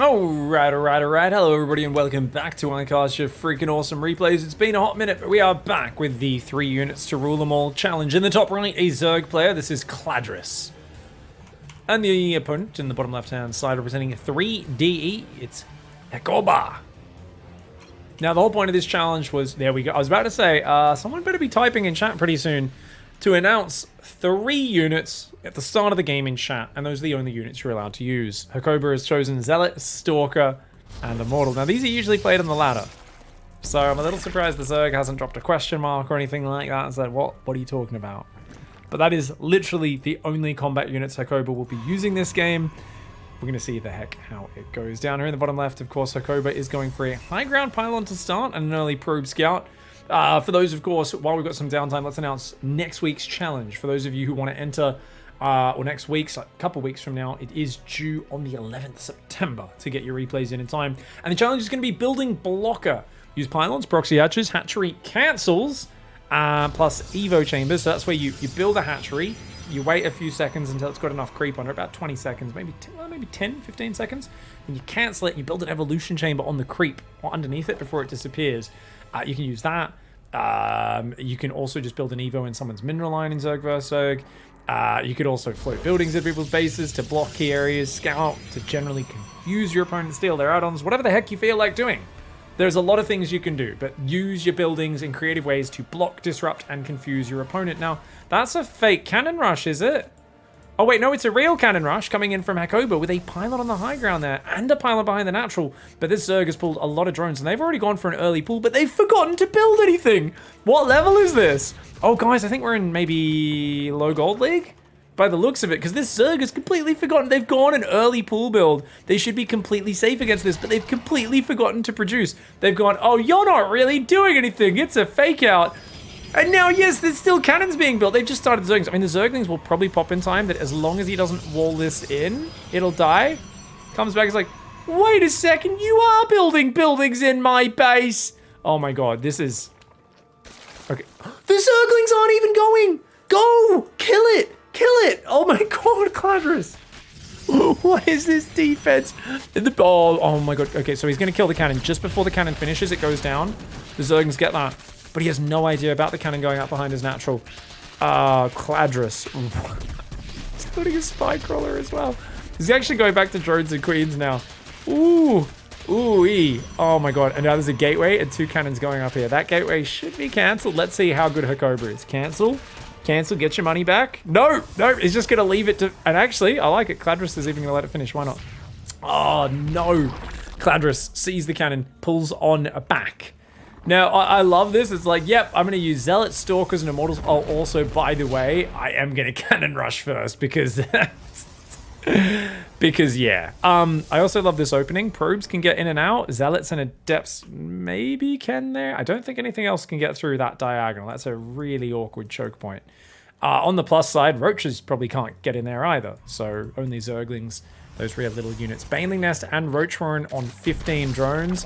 Alright. Hello everybody and welcome back to ICYFAR, your freaking awesome replays. It's been a hot minute, but we are back with the 3 units to rule them all challenge. In the top right, a Zerg player. This is Cladris. And the opponent in the bottom left-hand side representing 3DE, it's Hekoba. Now the whole point of this challenge was, there we go, I was about to say, someone better be typing in chat pretty soon to announce 3 units at the start of the game in chat, and those are the only units you're allowed to use. Hekoba has chosen Zealot, Stalker, and Immortal. Now these are usually played on the ladder, so I'm a little surprised the Zerg hasn't dropped a question mark or anything like that and said, what are you talking about? But that is literally the only combat units Hekoba will be using this game. We're going to see the heck how it goes. Down here in the bottom left, of course, Hekoba is going for a high ground pylon to start and an early probe scout. For those, of course, while we've got some downtime, let's announce next week's challenge. For those of you who want to enter, or next week's, a couple weeks from now, it is due on the 11th September to get your replays in time. And the challenge is going to be building blocker. Use pylons, proxy hatcheries, hatchery cancels, plus Evo chambers. So that's where you build a hatchery, you wait a few seconds until it's got enough creep under, about 20 seconds, maybe 10, 15 seconds. Then you cancel it and you build an evolution chamber on the creep or underneath it before it disappears. You can use that. You can also just build an Evo in someone's mineral line in Zerg vs. Zerg. You could also float buildings at people's bases to block key areas, scout, to generally confuse your opponent, steal their add-ons, whatever the heck you feel like doing. There's a lot of things you can do, but use your buildings in creative ways to block, disrupt, and confuse your opponent. Now, that's a fake cannon rush, is it? Oh wait, no, it's a real cannon rush coming in from Hekoba with a pylon on the high ground there and a pylon behind the natural. But this Zerg has pulled a lot of drones and they've already gone for an early pull, but they've forgotten to build anything. What level is this? Oh guys, I think we're in maybe low gold league by the looks of it, because this Zerg has completely forgotten. They've gone an early pull build. They should be completely safe against this, but they've completely forgotten to produce. They've gone, oh, you're not really doing anything. It's a fake out. And now, yes, there's still cannons being built. They've just started Zerglings. I mean, the Zerglings will probably pop in time that as long as he doesn't wall this in, it'll die. Comes back, it's like, wait a second, you are building buildings in my base. Oh my god, this is... Okay. The Zerglings aren't even going. Go! Kill it! Kill it! Oh my god, Cladris. What is this defense? In the ball. Oh my god. Okay, so he's going to kill the cannon. Just before the cannon finishes, it goes down. The Zerglings get that. But he has no idea about the cannon going out behind his natural. Cladris. He's putting a spy crawler as well. He's actually going back to drones and queens now. Ooh. Ooh-ee. Oh my god. And now there's a gateway and 2 cannons going up here. That gateway should be cancelled. Let's see how good Hekoba is. Cancel. Cancel. Get your money back. No. No. He's just going to leave it to... And actually, I like it. Cladris is even going to let it finish. Why not? Oh, no. Cladris sees the cannon. Pulls on back. Now, I love this. It's like, yep, I'm going to use Zealots, Stalkers, and Immortals. Oh, also, by the way, I am going to cannon rush first because... because, yeah. I also love this opening. Probes can get in and out. Zealots and Adepts maybe can there. I don't think anything else can get through that diagonal. That's a really awkward choke point. On the plus side, Roaches probably can't get in there either. So, only Zerglings, those real little units. Baneling Nest and Roach Horn on 15 drones.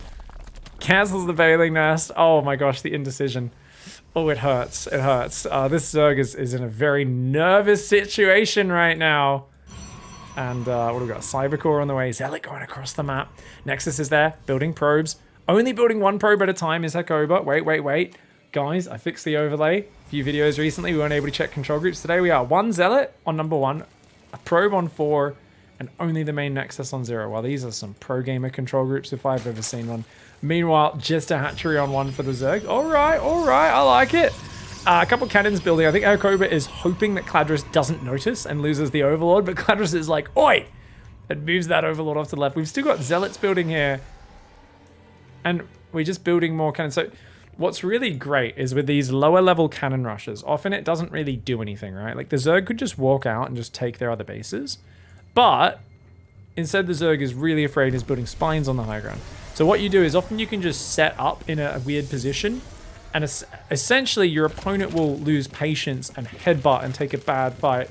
Cancels the Baneling Nest. Oh my gosh, the indecision. Oh, it hurts. It hurts. This Zerg is in a very nervous situation right now. And what do we got? Cybercore on the way. Zealot going across the map. Nexus is there, building probes. Only building 1 probe at a time is Hekoba. Wait. Guys, I fixed the overlay. A few videos recently, we weren't able to check control groups. Today we are 1 Zealot on number 1, a probe on 4, and only the main Nexus on 0. Well, these are some pro gamer control groups if I've ever seen one. Meanwhile, just a hatchery on 1 for the Zerg. All right, I like it. A couple cannons building. I think Hekoba is hoping that Cladris doesn't notice and loses the Overlord, but Cladris is like, oi! And moves that Overlord off to the left. We've still got Zealots building here, and we're just building more cannons. So what's really great is with these lower level cannon rushes, often it doesn't really do anything, right? Like the Zerg could just walk out and just take their other bases, but instead the Zerg is really afraid and is building spines on the high ground. So what you do is often you can just set up in a weird position, and essentially your opponent will lose patience and headbutt and take a bad fight.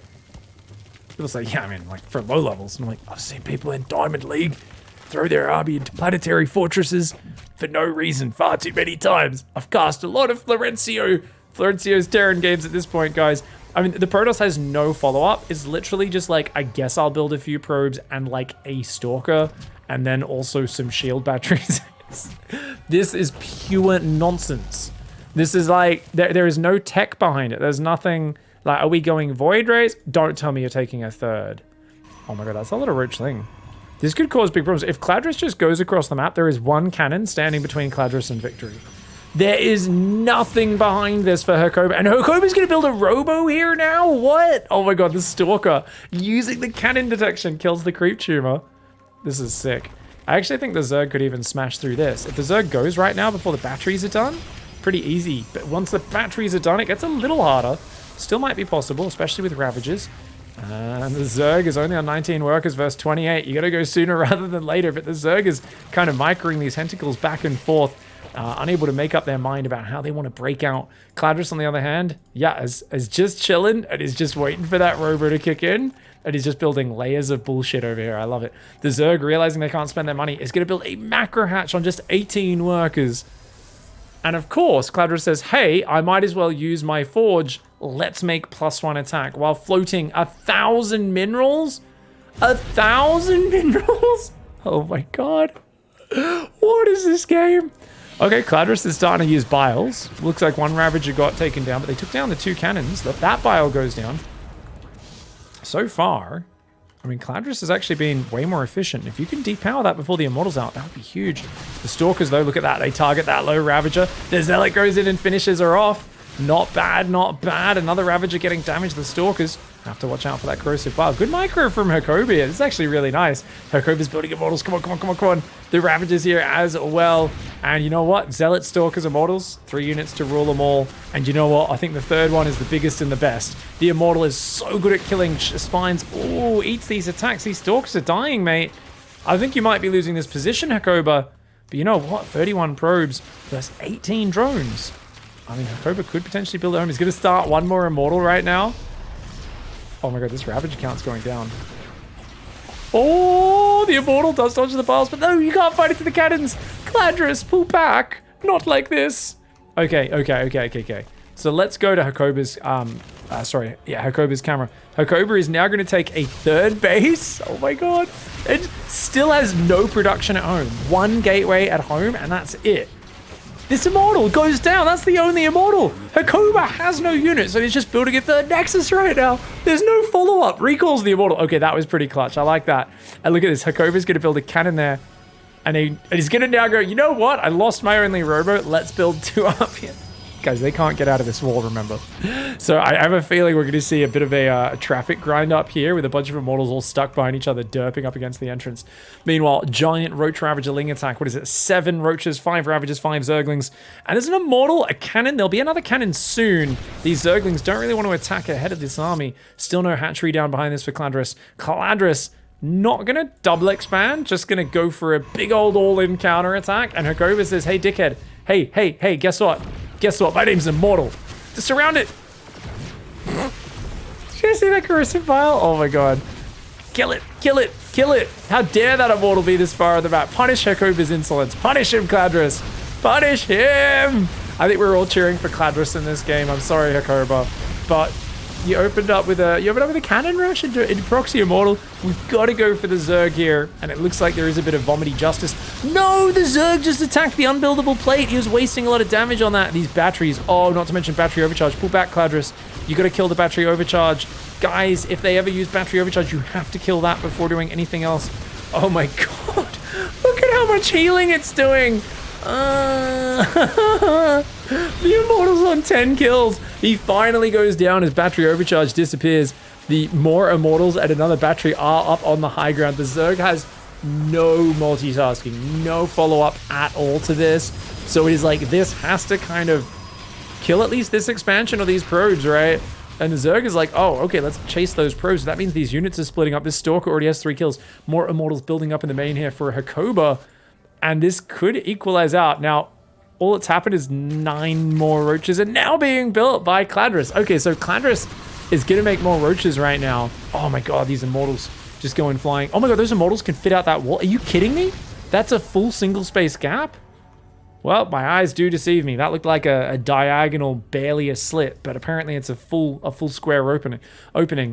People say, yeah, I mean, like for low levels. And I'm like, I've seen people in Diamond League throw their army into planetary fortresses for no reason far too many times. I've cast a lot of Florencio's Terran games at this point, guys. I mean, the Protoss has no follow-up. It's literally just like, I guess I'll build a few probes and like a Stalker and then also some shield batteries. This is pure nonsense. This is like, there is no tech behind it. There's nothing, like, are we going void rays? Don't tell me you're taking a third. Oh my god, that's a lot of roach thing. This could cause big problems. If Cladrus just goes across the map, there is one cannon standing between Cladrus and victory. There is nothing behind this for Hakoba. And Hakoba's gonna build a robo here now? What? Oh my god, the Stalker using the cannon detection kills the creep tumor. This is sick. I actually think the Zerg could even smash through this. If the Zerg goes right now before the batteries are done, pretty easy. But once the batteries are done, it gets a little harder. Still might be possible, especially with Ravagers. And the Zerg is only on 19 workers versus 28. You gotta go sooner rather than later. But the Zerg is kind of microing these tentacles back and forth, unable to make up their mind about how they want to break out. Cladrus, on the other hand, yeah, is just chilling and is just waiting for that robo to kick in. And he's just building layers of bullshit over here. I love it. The Zerg, realizing they can't spend their money, is going to build a macro hatch on just 18 workers. And of course, Cladrus says, hey, I might as well use my forge. Let's make +1 attack while floating 1,000 minerals. 1,000 minerals? Oh my god. What is this game? Okay, Cladrus is starting to use biles. Looks like one Ravager got taken down, but they took down the 2 cannons. That bile goes down. So far, I mean, Cladrus has actually been way more efficient. If you can depower that before the Immortal's out, that would be huge. The Stalkers, though, look at that. They target that low Ravager. The Zealot goes in and finishes her off. Not bad, not bad. Another Ravager getting damaged. The Stalkers have to watch out for that corrosive bile. Good micro from Hakoba. This is actually really nice. Hakoba's building Immortals. Come on, come on, come on, come on. The Ravagers here as well. And you know what? Zealot, Stalkers, Immortals. 3 units to rule them all. And you know what? I think the third one is the biggest and the best. The Immortal is so good at killing spines. Oh, eats these attacks. These Stalkers are dying, mate. I think you might be losing this position, Hakoba. But you know what? 31 probes versus 18 drones. I mean, Hakoba could potentially build a home. He's going to start one more Immortal right now. Oh my god, this Ravager count's going down. Oh, the Immortal does dodge the biles, but no, you can't fight it to the cannons. Cladrus, pull back. Not like this. Okay. So let's go to Hakoba's, Hakoba's camera. Hakoba is now going to take a third base. Oh my god. It still has no production at home. 1 gateway at home, and that's it. This Immortal goes down. That's the only Immortal. Hakoba has no unit, so he's just building a third Nexus right now. There's no follow-up. Recalls the Immortal. Okay, that was pretty clutch. I like that. And look at this. Hakoba's going to build a cannon there. And he's going to now go, you know what? I lost my only robo. Let's build 2 up here. Guys, they can't get out of this wall, remember. So I have a feeling we're going to see a bit of a traffic grind up here with a bunch of Immortals all stuck behind each other, derping up against the entrance. Meanwhile, giant Roach Ravager Ling attack. What is it? 7 Roaches, 5 Ravagers, 5 Zerglings. And there's an Immortal, a cannon. There'll be another cannon soon. These Zerglings don't really want to attack ahead of this army. Still no hatchery down behind this for Cladrus. Cladrus not going to double expand, just going to go for a big old all-in counter attack. And Hakoba says, hey, dickhead. Hey, guess what? Guess what? My name's Immortal. Just surround it. Did you see that corrosive bile? Oh my god. Kill it. Kill it. Kill it. How dare that Immortal be this far on the map? Punish Hakoba's insolence. Punish him, Cladrus. Punish him. I think we're all cheering for Cladrus in this game. I'm sorry, Hakoba. But you opened up with a cannon rush into proxy Immortal. We've got to go for the Zerg here. And it looks like there is a bit of vomity justice. No, the Zerg just attacked the unbuildable plate. He was wasting a lot of damage on that. These batteries. Oh, not to mention battery overcharge. Pull back, Cladrus. You got to kill the battery overcharge. Guys, if they ever use battery overcharge, you have to kill that before doing anything else. Oh my god. Look at how much healing it's doing. The Immortal's on 10 kills. He finally goes down. His battery overcharge disappears. The more Immortals and another battery are up on the high ground. The Zerg has no multitasking, no follow-up at all to this. So it is like, this has to kind of kill at least this expansion or these probes, right? And the Zerg is like, oh, okay, let's chase those probes. That means these units are splitting up. This Stalker already has 3 kills. More Immortals building up in the main here for Hakoba. And this could equalize out. Now, all that's happened is 9 more Roaches are now being built by Cladrus. Okay, so Cladrus is going to make more Roaches right now. Oh my god, these Immortals just going flying. Oh my god, those Immortals can fit out that wall. Are you kidding me? That's a full single space gap? Well, my eyes do deceive me. That looked like a diagonal, barely a slit, but apparently it's a full square opening.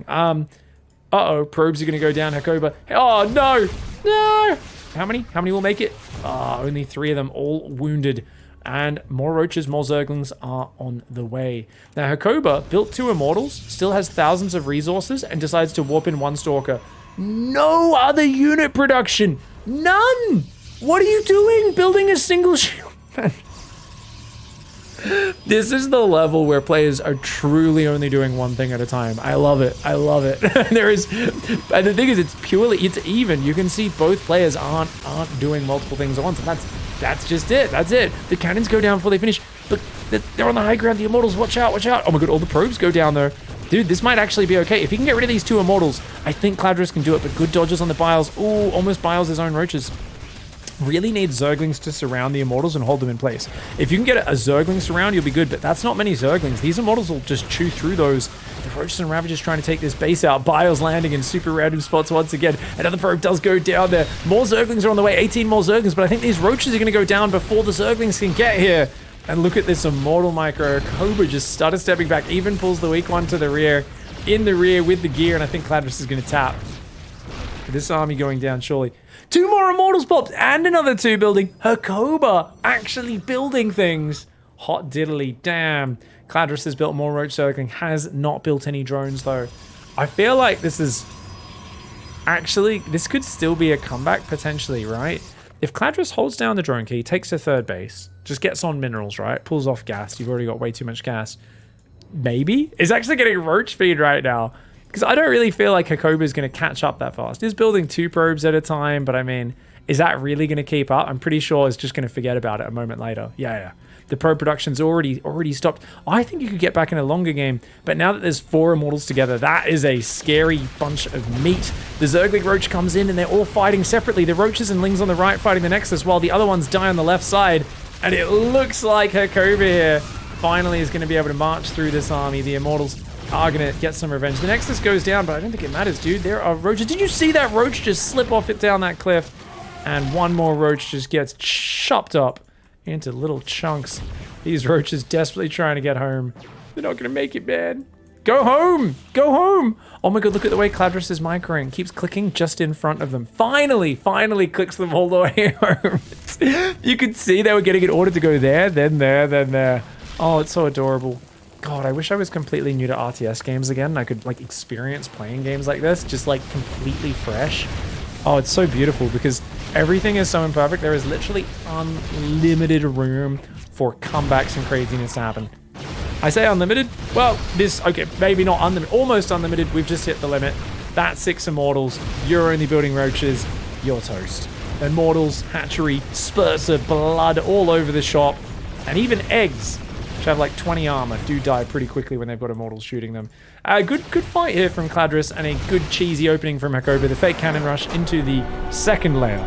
Uh-oh, probes are going to go down, Hakoba. Oh, no! No! How many? How many will make it? Only 3 of them, all wounded. And more roaches, more zerglings are on the way. Now, Hakoba, built 2 immortals, still has thousands of resources, and decides to warp in 1 stalker. No other unit production! None! What are you doing? Building a single shield? This is the level where players are truly only doing one thing at a time. I love it. I love it. And the thing is, it's even. You can see both players aren't doing multiple things at once, and that's just it. That's it. The cannons go down before they finish, but they're on the high ground. The immortals, watch out, watch out. Oh my god, all the probes go down though. Dude, this might actually be okay. If he can get rid of these 2 immortals, I think Cladrus can do it, but good dodges on the Biles. Ooh, almost Biles his own roaches. Really need Zerglings to surround the Immortals and hold them in place. If you can get a Zergling surround, you'll be good, but that's not many Zerglings. These Immortals will just chew through those. The Roaches and Ravagers trying to take this base out. Biles landing in super random spots once again. Another probe does go down there. More Zerglings are on the way, 18 more Zerglings, but I think these Roaches are going to go down before the Zerglings can get here. And look at this Immortal Micro. Cobra just started stepping back, even pulls the weak one to the rear. In the rear with the gear, and I think Cladrus is going to tap. This army going down, surely. 2 more Immortals popped, and another 2 building. Hakoba actually building things. Hot diddly, damn. Cladrus has built more Roach Circling, has not built any drones though. I feel like this is... Actually, this could still be a comeback potentially, right? If Cladrus holds down the drone key, takes a 3rd base, just gets on minerals, right? Pulls off gas, you've already got way too much gas. Maybe? It's actually getting roach speed right now. Because I don't really feel like Hakoba is going to catch up that fast. He's building 2 probes at a time, but I mean, is that really going to keep up? I'm pretty sure it's just going to forget about it a moment later. Yeah. The probe production's already stopped. I think you could get back in a longer game, but now that there's 4 Immortals together, that is a scary bunch of meat. The Zergling Roach comes in and they're all fighting separately. The Roaches and Lings on the right fighting the Nexus, while the other ones die on the left side. And it looks like Hakoba here finally is going to be able to march through this army. The Immortals are going to get some revenge. The Nexus goes down, but I don't think it matters, dude. There are roaches. Did you see that roach just slip off it down that cliff? And one more roach just gets chopped up into little chunks. These roaches desperately trying to get home. They're not going to make it, man. Go home! Go home! Oh my god, look at the way Cladrus is microing. Keeps clicking just in front of them. Finally clicks them all the way home. You could see they were getting an order to go there, then there, then there. Oh, it's so adorable. God, I wish I was completely new to RTS games again. I could like experience playing games like this, just like completely fresh. Oh, it's so beautiful because everything is so imperfect. There is literally unlimited room for comebacks and craziness to happen. I say unlimited? Well, okay, maybe not unlimited, almost unlimited. We've just hit the limit. That's 6 Immortals. You're only building roaches. You're toast. Immortals, hatchery, spurts of blood all over the shop, and even eggs, which have like 20 armor, do die pretty quickly when they've got Immortals shooting them. Good fight here from Cladrus, and a good cheesy opening from Hakoba. The fake cannon rush into the 2nd layer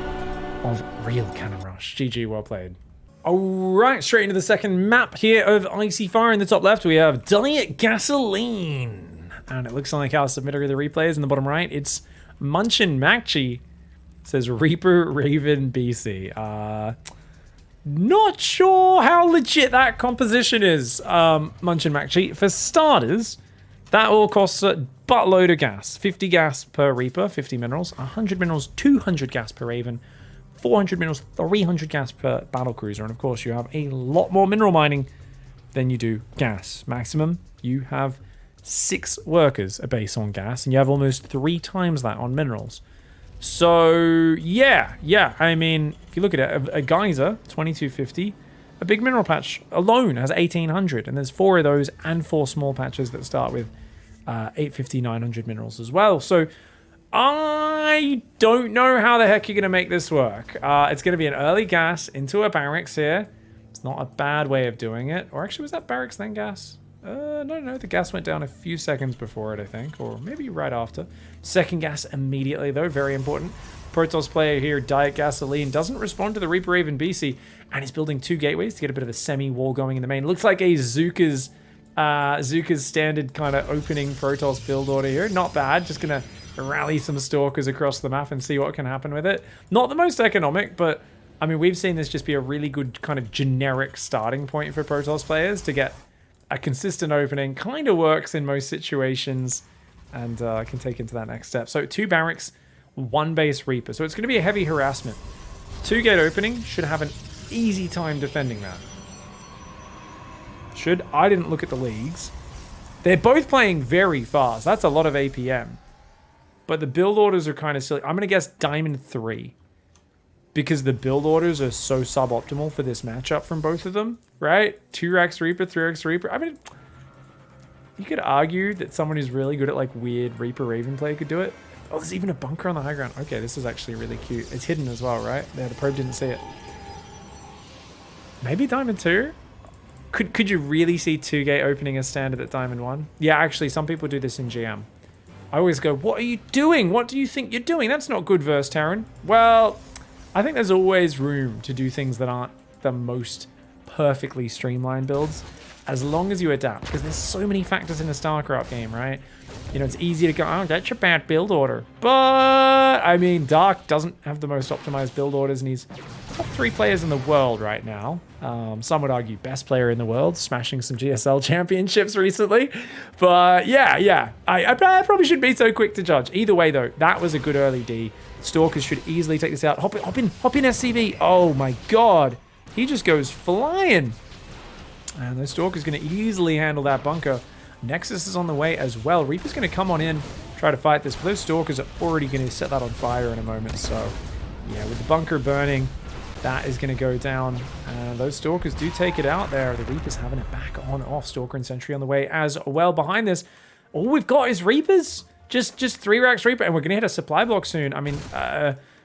of real cannon rush. GG, well played. Alright, straight into the 2nd map here of ICYFAR. In the top left, we have Diet Gasoline. And it looks like our submitter of the replay is in the bottom right. It's Munchin Macchi. It says Reaper Raven BC. Not sure how legit that composition is, Munchin Macchi. For starters, that all costs a buttload of gas. 50 gas per Reaper, 50 minerals, 100 minerals, 200 gas per Raven, 400 minerals, 300 gas per Battlecruiser, and of course you have a lot more mineral mining than you do gas. Maximum, you have 6 workers a base on gas, and you have almost 3 times that on minerals. So, yeah, I mean, if you look at it, a geyser, 2250, a big mineral patch alone has 1800, and there's 4 of those and 4 small patches that start with 850, 900 minerals as well. So, I don't know how the heck you're going to make this work. It's going to be an early gas into a barracks here. It's not a bad way of doing it. Or actually, was that barracks then gas? No, the gas went down a few seconds before it, I think, or maybe right after. 2nd gas immediately, though, very important. Protoss player here, Diet Gasoline, doesn't respond to the Reaper Raven BC, and he's building 2 gateways to get a bit of a semi-wall going in the main. Looks like a Zuka's standard kind of opening Protoss build order here. Not bad, just gonna rally some Stalkers across the map and see what can happen with it. Not the most economic, but I mean, we've seen this just be a really good kind of generic starting point for Protoss players to get a consistent opening. Kind of works in most situations, and can take into that next step. So 2 barracks, 1 base Reaper. So it's going to be a heavy harassment. 2-gate opening should have an easy time defending that. I didn't look at the leagues. They're both playing very fast. That's a lot of APM. But the build orders are kind of silly. I'm going to guess Diamond 3. Because the build orders are so suboptimal for this matchup from both of them, right? 2-Rex Reaper, 3-Rex Reaper. I mean, you could argue that someone who's really good at like weird Reaper Raven play could do it. Oh, there's even a bunker on the high ground. Okay, this is actually really cute. It's hidden as well, right? Yeah, the probe didn't see it. Maybe Diamond 2? Could you really see 2-gate opening as standard at Diamond 1? Yeah, actually, some people do this in GM. I always go, what are you doing? What do you think you're doing? That's not good versus Terran. Well, I think there's always room to do things that aren't the most perfectly streamlined builds, as long as you adapt, because there's so many factors in a StarCraft game, right? You know, it's easy to go, oh, that's your bad build order. But, I mean, Dark doesn't have the most optimized build orders, and he's top 3 players in the world right now. Some would argue best player in the world, smashing some GSL championships recently. But, yeah. I probably shouldn't be so quick to judge. Either way, though, that was a good early D. Stalkers should easily take this out. Hop in, SCV. Oh, my God. He just goes flying. And the Stalker's going to easily handle that bunker. Nexus is on the way as well. Reaper's going to come on in, try to fight this. But those Stalkers are already going to set that on fire in a moment. So, yeah, with the bunker burning, that is going to go down. And those Stalkers do take it out there. The Reaper's having it back on off. Stalker and Sentry on the way as well. Behind this, all we've got is Reapers. Just 3-Rex Reaper. And we're going to hit a supply block soon. I mean,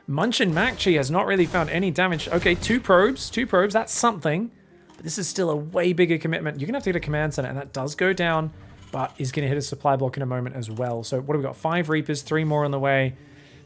Munchin Macchi has not really found any damage. Okay, 2 probes. That's something. But this is still a way bigger commitment. You're going to have to get a command center, and that does go down, but is going to hit a supply block in a moment as well. So what have we got? 5 Reapers, 3 more on the way.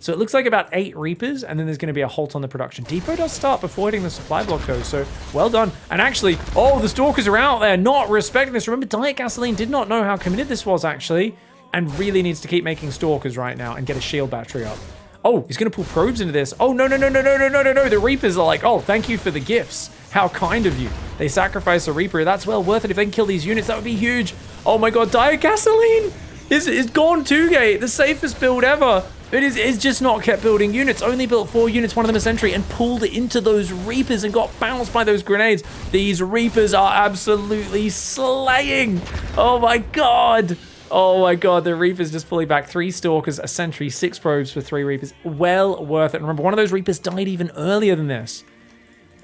So it looks like about 8 Reapers, and then there's going to be a halt on the production. Depot does start before hitting the supply block, though, so well done. And actually, oh, the Stalkers are out there not respecting this. Remember, Diet Gasoline did not know how committed this was, actually, and really needs to keep making Stalkers right now and get a shield battery up. Oh, he's going to pull probes into this. Oh, no. The Reapers are like, oh, thank you for the gifts. How kind of you. They sacrifice a Reaper. That's well worth it. If they can kill these units, that would be huge. Oh my God, Diet Gasoline is gone 2-gate. The safest build ever. It's just not kept building units. Only built 4 units, one of them a sentry, and pulled into those Reapers and got bounced by those grenades. These Reapers are absolutely slaying. Oh my God. Oh my God, the Reapers just pulling back 3 Stalkers, a sentry, 6 probes for 3 Reapers. Well worth it. Remember, one of those Reapers died even earlier than this.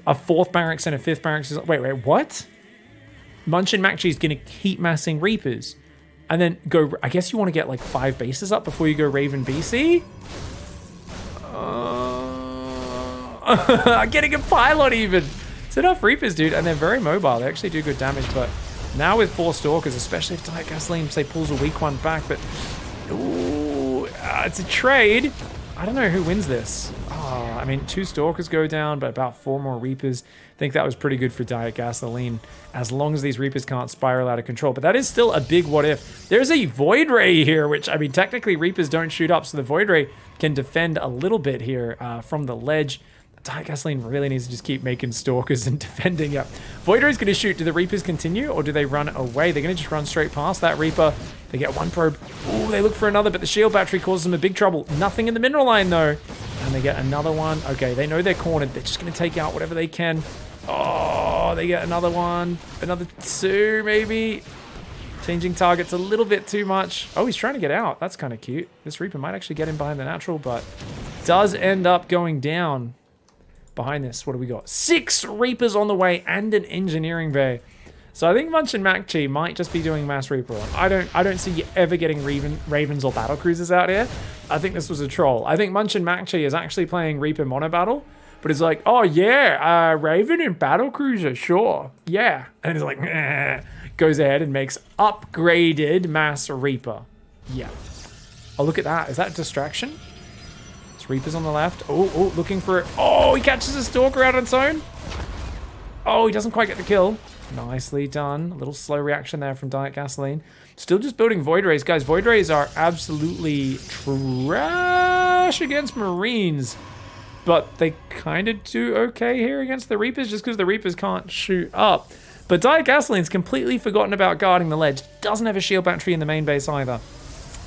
A 4th barracks and a 5th barracks. Wait, what? Munchin Macchi is going to keep massing Reapers. And then go, I guess you want to get like 5 bases up before you go Raven BC? Getting a pylon even. It's enough Reapers, dude. And they're very mobile. They actually do good damage, but now with 4 Stalkers, especially if Diet Gasoline, say, pulls a weak one back, but ooh, it's a trade. I don't know who wins this. Oh, I mean, 2 Stalkers go down, but about 4 more Reapers. I think that was pretty good for Diet Gasoline, as long as these Reapers can't spiral out of control. But that is still a big what if. There's a Void Ray here, which, I mean, technically Reapers don't shoot up, so the Void Ray can defend a little bit here from the ledge. Diet Gasoline really needs to just keep making Stalkers and defending it. Void Ray's going to shoot. Do the Reapers continue, or do they run away? They're going to just run straight past that Reaper. They get 1 probe. Ooh, they look for another, but the shield battery causes them a big trouble. Nothing in the mineral line, though. And they get another one. Okay, they know they're cornered. They're just going to take out whatever they can. Oh, they get another one. Another 2, maybe. Changing targets a little bit too much. Oh, he's trying to get out. That's kind of cute. This Reaper might actually get him behind the natural, but does end up going down. Behind this, what do we got? 6 Reapers on the way and an engineering bay. So I think Munchin Macchi might just be doing mass Reaper on. I don't see you ever getting Ravens or battle cruisers out here. I think this was a troll. I think Munchin Macchi is actually playing Reaper mono battle, but it's like, oh yeah, Raven and battle cruiser, sure, yeah. And it's like, goes ahead and makes upgraded mass Reaper. Yeah. Oh, look at that. Is that distraction? Reapers on the left. Oh, looking for it. Oh, he catches a Stalker out on its own. Oh, he doesn't quite get the kill. Nicely done. A little slow reaction there from Diet Gasoline. Still just building Void Rays. Guys, Void Rays are absolutely trash against Marines. But they kind of do okay here against the Reapers just because the Reapers can't shoot up. But Diet Gasoline's completely forgotten about guarding the ledge. Doesn't have a shield battery in the main base either.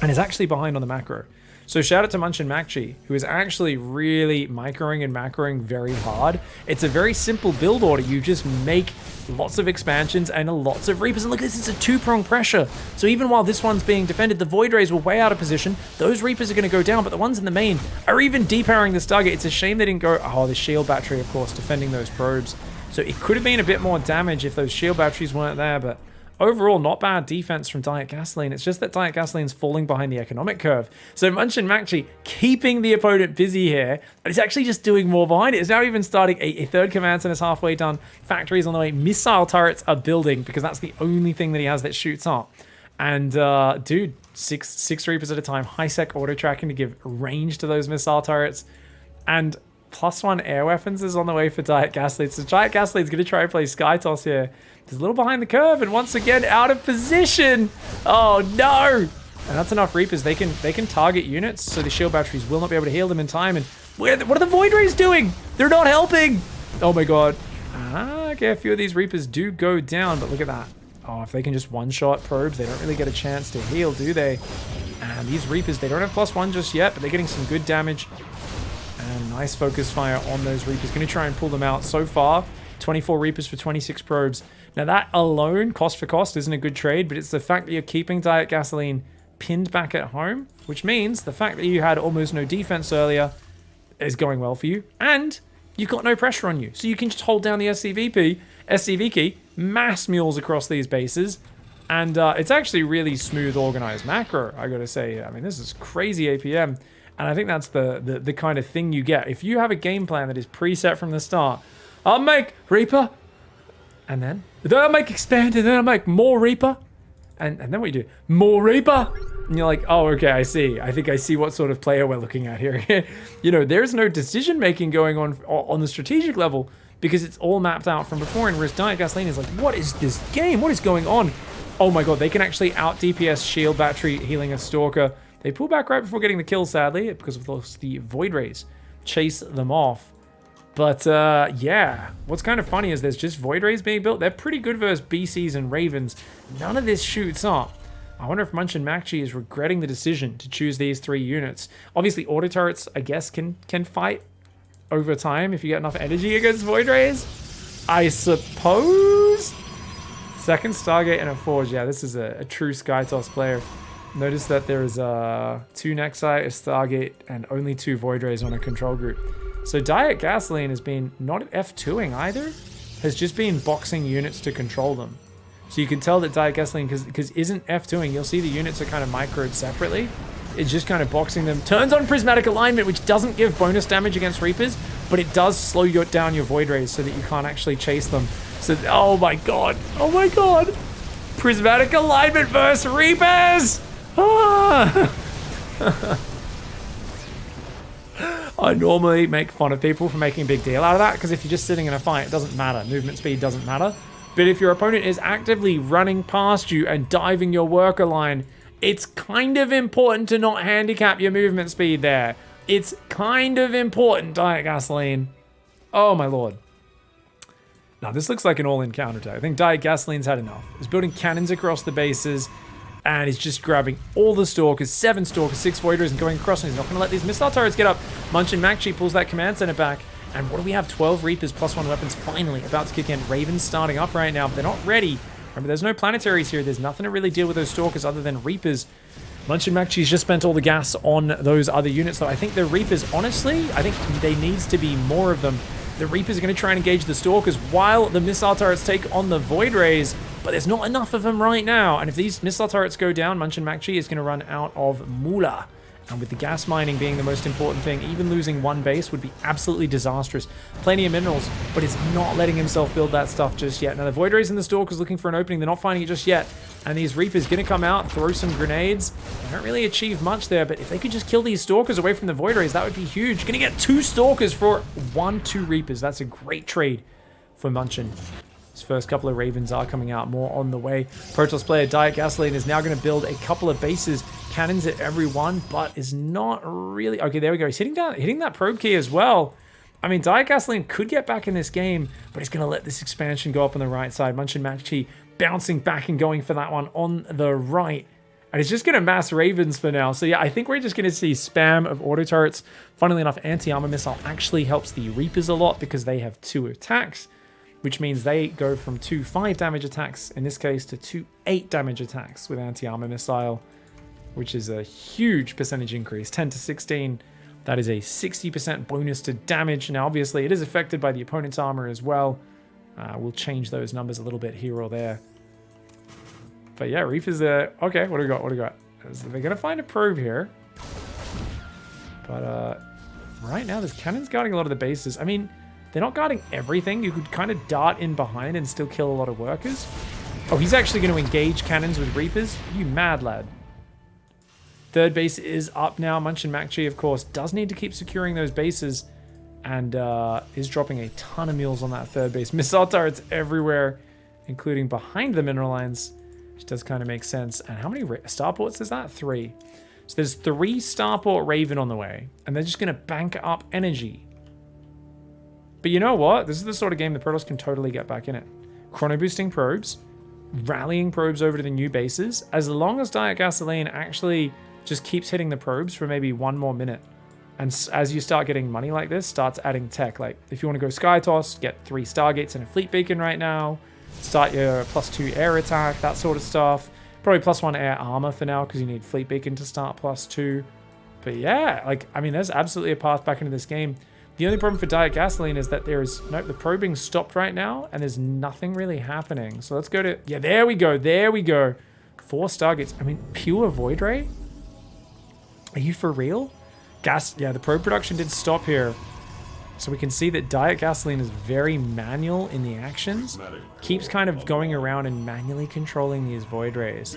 And is actually behind on the macro. So shout out to Munchin Macchi, who is actually really microing and macroing very hard. It's a very simple build order. You just make lots of expansions and lots of Reapers. And look, this is a two-prong pressure. So even while this one's being defended, the Void Rays were way out of position. Those Reapers are going to go down, but the ones in the main are even depowering the Stargate. It's a shame they didn't go... Oh, the shield battery, of course, defending those probes. So it could have been a bit more damage if those shield batteries weren't there, but... Overall, not bad defense from Diet Gasoline. It's just that Diet Gasoline's falling behind the economic curve. So Munchin Macchi keeping the opponent busy here, but he's actually just doing more behind it. It's now even starting a third command center is halfway done. Factories on the way. Missile turrets are building because that's the only thing that he has that shoots up. And dude, six Reapers at a time. High-sec auto tracking to give range to those missile turrets. And +1 air weapons is on the way for Diet Gasoline. So Diet Gasoline's going to try and play Sky Toss here. He's a little behind the curve and once again out of position. Oh no! And that's enough Reapers. They can target units, so the shield batteries will not be able to heal them in time. And what are the Void Rays doing? They're not helping. Oh my god. Okay, a few of these Reapers do go down, but look at that. Oh, if they can just one-shot probes, they don't really get a chance to heal, do they? And these Reapers, they don't have +1 just yet, but they're getting some good damage. And nice focus fire on those Reapers. Going to try and pull them out. So far, 24 Reapers for 26 probes. Now that alone, cost for cost, isn't a good trade, but it's the fact that you're keeping Diet Gasoline pinned back at home, which means the fact that you had almost no defense earlier is going well for you, and you've got no pressure on you. So you can just hold down the SCV key, mass mules across these bases, and it's actually really smooth, organized macro, I gotta say. I mean, this is crazy APM, and I think that's the kind of thing you get. If you have a game plan that is preset from the start, I'll make Reaper, and then I'll make Expand, and then I'll make more Reaper, and then what do you do? More Reaper? And you're like, oh, okay, I see. I think I see what sort of player we're looking at here. You know, there's no decision-making going on the strategic level because it's all mapped out from before, and whereas Diet Gasoline is like, what is this game? What is going on? Oh my god, they can actually out-DPS shield battery healing a Stalker. They pull back right before getting the kill, sadly, because of course the Void Rays chase them off. But, yeah, what's kind of funny is there's just Void Rays being built. They're pretty good versus BCs and Ravens. None of this shoots up. I wonder if Munchin Macchi is regretting the decision to choose these 3 units. Obviously, auto turrets, I guess, can fight over time if you get enough energy against Void Rays. I suppose? Second Stargate and a Forge. Yeah, this is a true Skytoss player. Notice that there is 2 Nexi, a Stargate, and only 2 Void Rays on a control group. So Diet Gasoline has been not F2ing either, has just been boxing units to control them. So you can tell that Diet Gasoline, because isn't F2ing, you'll see the units are kind of microed separately. It's just kind of boxing them. Turns on Prismatic Alignment, which doesn't give bonus damage against Reapers, but it does slow down your Void Rays so that you can't actually chase them. So, oh my god. Oh my god. Prismatic Alignment versus Reapers! Ah! I normally make fun of people for making a big deal out of that, because if you're just sitting in a fight, it doesn't matter. Movement speed doesn't matter. But if your opponent is actively running past you and diving your worker line, it's kind of important to not handicap your movement speed there. It's kind of important, Diet Gasoline. Oh my lord. Now this looks like an all-in counterattack. I think Diet Gasoline's had enough. He's building cannons across the bases, and he's just grabbing all the Stalkers, 7 Stalkers, 6 Void Rays, and going across, and he's not going to let these missile turrets get up. Munchin Macchi pulls that command center back, and what do we have? 12 Reapers +1 weapons finally about to kick in. Ravens starting up right now, but they're not ready. Remember, there's no planetaries here. There's nothing to really deal with those Stalkers other than Reapers. Munchin Macchi's just spent all the gas on those other units, though. I think the Reapers, honestly, I think there needs to be more of them. The Reapers are going to try and engage the Stalkers while the missile turrets take on the Void Rays, but there's not enough of them right now. And if these missile turrets go down, Munchin Macchi is going to run out of moolah. And with the gas mining being the most important thing, even losing 1 base would be absolutely disastrous. Plenty of minerals, but it's not letting himself build that stuff just yet. Now the Void Rays and the Stalkers looking for an opening. They're not finding it just yet. And these Reapers going to come out, throw some grenades. They don't really achieve much there, but if they could just kill these Stalkers away from the Void Rays, that would be huge. Going to get 2 Stalkers for 2 Reapers. That's a great trade for Munchin. His first couple of Ravens are coming out, more on the way. Protoss player Diet Gasoline is now going to build a couple of bases, cannons at every one, but is not really... Okay, there we go. He's hitting that probe key as well. I mean, Diet Gasoline could get back in this game, but he's going to let this expansion go up on the right side. Munchin Macchi bouncing back and going for that one on the right. And it's just going to mass Ravens for now. So yeah, I think we're just going to see spam of auto turrets. Funnily enough, anti-armor missile actually helps the Reapers a lot because they have 2 attacks, which means they go from 2 5 damage attacks, in this case, to 2 8 damage attacks with anti-armor missile, which is a huge percentage increase, 10 to 16. That is a 60% bonus to damage. Now, obviously, it is affected by the opponent's armor as well. We'll change those numbers a little bit here or there. But yeah, Reapers are... Okay, what do we got? What do we got? So they're going to find a probe here. But right now, there's cannons guarding a lot of the bases. I mean, they're not guarding everything. You could kind of dart in behind and still kill a lot of workers. Oh, he's actually going to engage cannons with Reapers? You mad lad. Third base is up now. Munchin Macchi, of course, does need to keep securing those bases and is dropping a ton of mules on that third base. Missile turrets everywhere, including behind the mineral lines, which does kind of make sense. And how many starports is that? 3. So there's 3 starport Raven on the way, and they're just going to bank up energy. But you know what? This is the sort of game the Protoss can totally get back in it. Chrono boosting probes, rallying probes over to the new bases, as long as Diet Gasoline actually just keeps hitting the probes for maybe 1 more minute. And as you start getting money like this, starts adding tech. Like if you want to go Sky Toss, get 3 Stargates and a Fleet Beacon right now. Start your +2 air attack, that sort of stuff. Probably +1 air armor for now because you need Fleet Beacon to start +2. But yeah, like, I mean, there's absolutely a path back into this game. The only problem for Diet Gasoline is that there is, nope, the probing stopped right now and there's nothing really happening. So let's go to, yeah, there we go, there we go. 4 Stargates, I mean, pure Void Ray? Are you for real? Yeah, the probe production did stop here. So we can see that Diet Gasoline is very manual in the actions. Keeps kind of going around and manually controlling these Void Rays.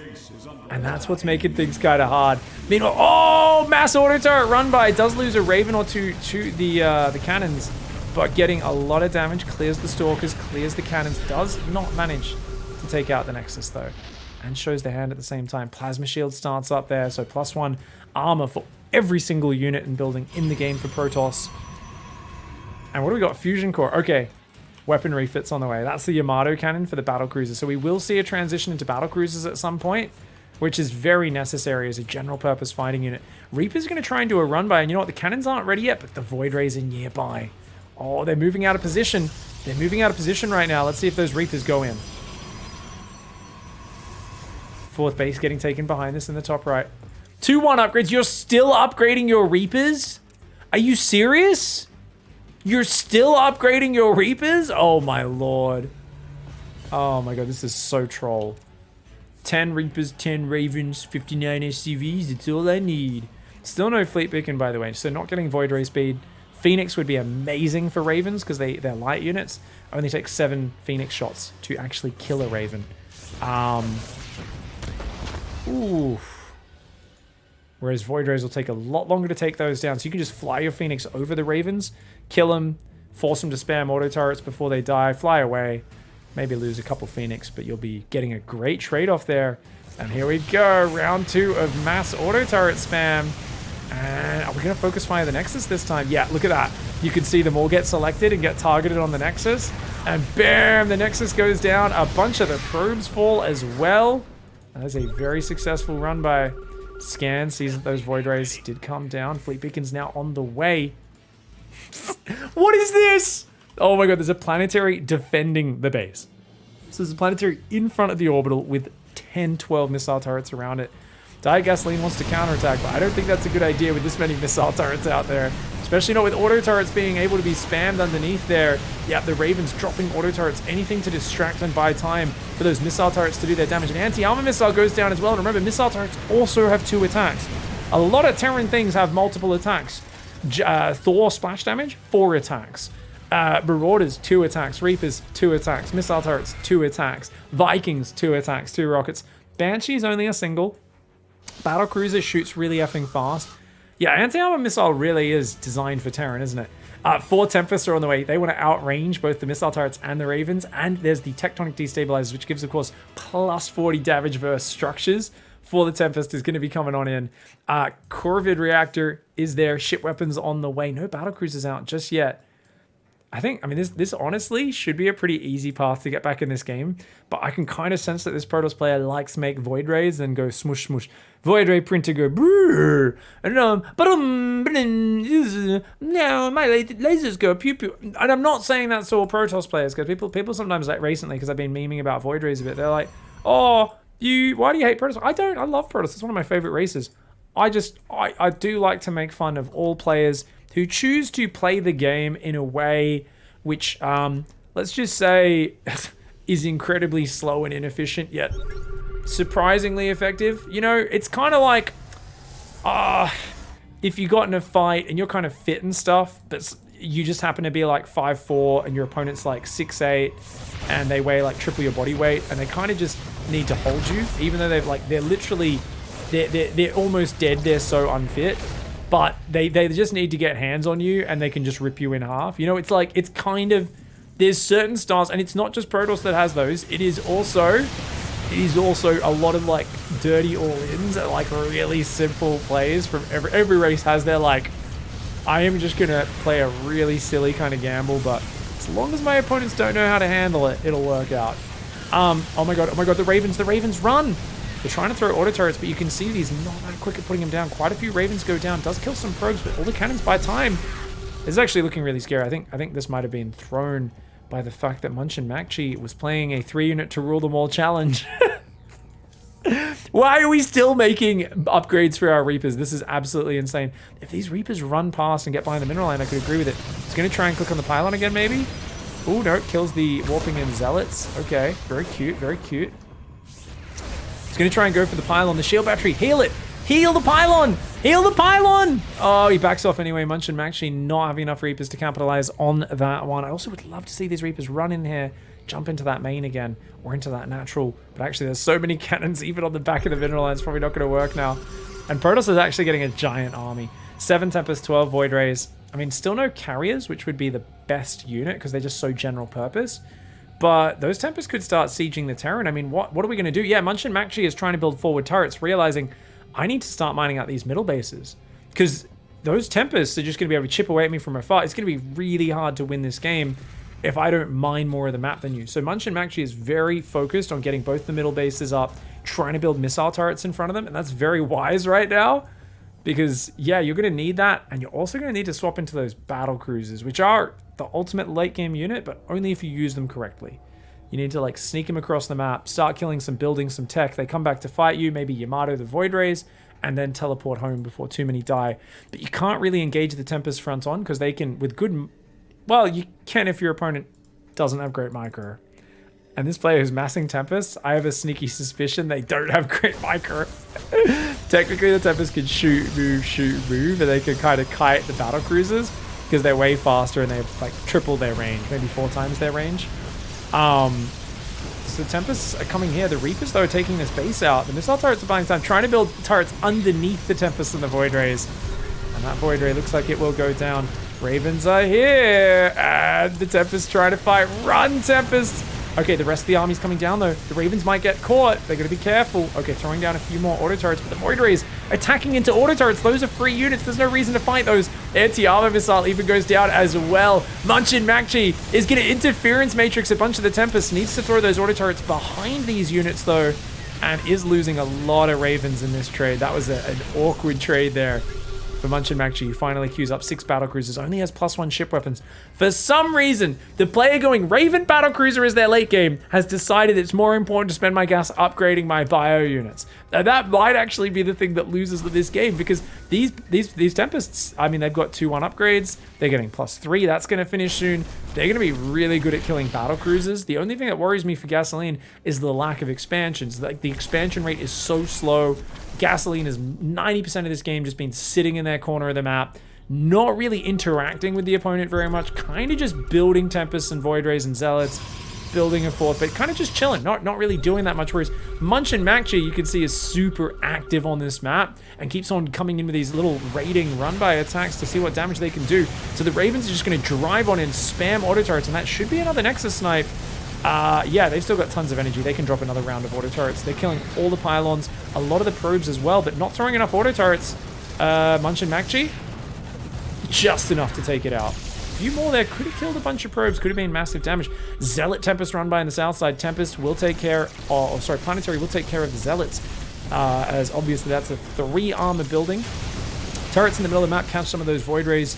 And that's what's making things kind of hard. Meanwhile, oh, mass auto turret run by. Does lose a Raven or 2 to the cannons. But getting a lot of damage. Clears the Stalkers, clears the cannons. Does not manage to take out the Nexus though. And shows the hand at the same time. Plasma Shield starts up there. So +1 armor for every single unit and building in the game for Protoss. And what do we got? Fusion Core. Okay. Weapon refits on the way. That's the Yamato cannon for the battle cruiser. So we will see a transition into battle cruisers at some point, which is very necessary as a general purpose fighting unit. Reaper's going to try and do a run by, and you know what? The cannons aren't ready yet, but the Void Rays are nearby. Oh, they're moving out of position. They're moving out of position right now. Let's see if those Reapers go in. 4th base getting taken behind this in the top right. 2-1 upgrades. You're still upgrading your Reapers? Are you serious? You're still upgrading your Reapers? Oh my lord. Oh my god, this is so troll. 10 Reapers, 10 Ravens, 59 SCVs. It's all I need. Still no Fleet Beacon, by the way, so not getting Void Ray speed. Phoenix would be amazing for Ravens because they're light units. Only take 7 Phoenix shots to actually kill a Raven. Ooh. Whereas Void Rays will take a lot longer to take those down. So you can just fly your Phoenix over the Ravens, kill them, force them to spam auto turrets before they die, fly away, maybe lose a couple Phoenix, but you'll be getting a great trade-off there. And here we go, round 2 of mass auto turret spam. And are we going to focus fire the Nexus this time? Yeah, look at that. You can see them all get selected and get targeted on the Nexus. And bam, the Nexus goes down. A bunch of the probes fall as well. That is a very successful run by Scan. Sees that those Void Rays did come down. Fleet Beacon's now on the way. What is this? Oh my god, there's a planetary defending the base. So there's a planetary in front of the orbital with 10, 12 missile turrets around it. Diet Gasoline wants to counterattack, but I don't think that's a good idea with this many missile turrets out there. Especially not with auto turrets being able to be spammed underneath there. Yeah, the Ravens dropping auto turrets, anything to distract and buy time for those missile turrets to do their damage. An anti-armor missile goes down as well. And remember, missile turrets also have 2 attacks. A lot of Terran things have multiple attacks. Thor splash damage, 4 attacks. Marauders, 2 attacks. Reapers, 2 attacks. Missile turrets, 2 attacks. Vikings, 2 attacks, 2 rockets. Banshee's only a single. Battle Cruiser shoots really effing fast. Yeah, anti-armor missile really is designed for Terran, isn't it? 4 Tempests are on the way. They want to outrange both the missile turrets and the Ravens. And there's the Tectonic Destabilizers, which gives, of course, plus 40 damage versus structures for the Tempest is going to be coming on in. Corvid Reactor is there. Ship weapons on the way. No battle cruisers out just yet. I mean, this honestly should be a pretty easy path to get back in this game, but I can kind of sense that this Protoss player likes to make Void Rays and go smush smush. Void Ray printer go brrr, and now my lasers go pew pew. And I'm not saying that's all Protoss players, because people sometimes, like recently, because I've been memeing about Void Rays a bit, they're like, oh, why do you hate Protoss? I love Protoss. It's one of my favorite races. I do like to make fun of all players who choose to play the game in a way which, let's just say, is incredibly slow and inefficient, yet surprisingly effective. You know, it's kind of like, if you got in a fight and you're kind of fit and stuff, but you just happen to be like 5'4", and your opponent's like 6'8", and they weigh like triple your body weight, and they kind of just need to hold you, even though they're literally, they're almost dead, they're so unfit. But they just need to get hands on you, and they can just rip you in half. You know, it's like, it's kind of, there's certain styles, and it's not just Protoss that has those. It is also a lot of like dirty all-ins, like really simple plays from every race has their like, I am just gonna play a really silly kind of gamble, but as long as my opponents don't know how to handle it, it'll work out. Oh my god, the Ravens run! They're trying to throw auto turrets, but you can see he's not that quick at putting them down. Quite a few Ravens go down. Does kill some probes, but all the cannons buy time. This is actually looking really scary. I think this might have been thrown by the fact that Munchin Makchi was playing a 3-unit to rule them all challenge. Why are we still making upgrades for our Reapers? This is absolutely insane. If these Reapers run past and get behind the mineral line, I could agree with it. He's going to try and click on the pylon again, maybe? Oh, no, kills the Warping and Zealots. Okay, very cute, very cute. He's going to try and go for the pylon. The shield battery. Heal it. Heal the pylon. Heal the pylon. Oh, he backs off anyway. Munchin Makchi not having enough Reapers to capitalize on that one. I also would love to see these Reapers run in here, jump into that main again, or into that natural. But actually, there's so many cannons, even on the back of the mineral line. It's probably not going to work now. And Protoss is actually getting a giant army. 7 Tempest, 12 Void Rays. I mean, still no carriers, which would be the best unit, because they're just so general purpose. But those Tempests could start sieging the Terran. I mean, what are we going to do? Yeah, Munchin Makchi is trying to build forward turrets, realizing I need to start mining out these middle bases. Because those Tempests are just going to be able to chip away at me from afar. It's going to be really hard to win this game if I don't mine more of the map than you. So Munchin Makchi is very focused on getting both the middle bases up, trying to build missile turrets in front of them. And that's very wise right now. Because, yeah, you're going to need that. And you're also going to need to swap into those battle cruisers, which are the ultimate late game unit, but only if you use them correctly. You need to like sneak them across the map, start killing some buildings, some tech. They come back to fight you, maybe Yamato the Void Rays, and then teleport home before too many die. But you can't really engage the Tempest front on, because they can, with good... Well, you can if your opponent doesn't have great micro. And this player who's massing Tempests, I have a sneaky suspicion they don't have great micro. Technically, the Tempest can shoot, move, and they can kind of kite the battle cruisers, because they're way faster and they like triple their range, maybe 4 times their range. So the Tempests are coming here. The Reapers, though, are taking this base out. The missile turrets are buying time, trying to build turrets underneath the Tempests and the Void Rays. And that Void Ray looks like it will go down. Ravens are here, and the Tempests trying to fight. Run, Tempests! Okay, the rest of the army's coming down, though. The Ravens might get caught. They're going to be careful. Okay, throwing down a few more auto turrets, but the Void Rays attacking into auto turrets. Those are free units. There's no reason to fight those. Anti-armor missile even goes down as well. Munchin Makchi is going to interference matrix a bunch of the Tempests. Needs to throw those auto turrets behind these units, though, and is losing a lot of Ravens in this trade. That was an awkward trade there. For Munchin Makchi, who finally queues up 6 battle cruisers, only has +1 ship weapons. For some reason, the player going Raven battle cruiser as their late game has decided it's more important to spend my gas upgrading my bio units. Now, that might actually be the thing that loses this game, because these Tempests, I mean, they've got 2-1 upgrades. They're getting +3. That's going to finish soon. They're going to be really good at killing battle cruisers. The only thing that worries me for Gasoline is the lack of expansions. Like, the expansion rate is so slow. Gasoline is 90% of this game just been sitting in their corner of the map, not really interacting with the opponent very much, kind of just building Tempests and Void Rays and Zealots, building a fort, but kind of just chilling, not really doing that much. Whereas Munchin Makchi, you can see, is super active on this map and keeps on coming in with these little raiding run-by attacks to see what damage they can do. So the Ravens are just going to drive on and spam auto turrets, and that should be another Nexus snipe. Yeah, they've still got tons of energy. They can drop another round of auto turrets. They're killing all the pylons, a lot of the probes as well, but not throwing enough auto turrets. Munchin Makchi, just enough to take it out. few more there. Could have killed a bunch of probes. Could have been massive damage. Zealot Tempest run by on the south side. Tempest will take care, Planetary will take care of the Zealots. As obviously that's a 3 armor building. Turrets in the middle of the map catch some of those Void Rays.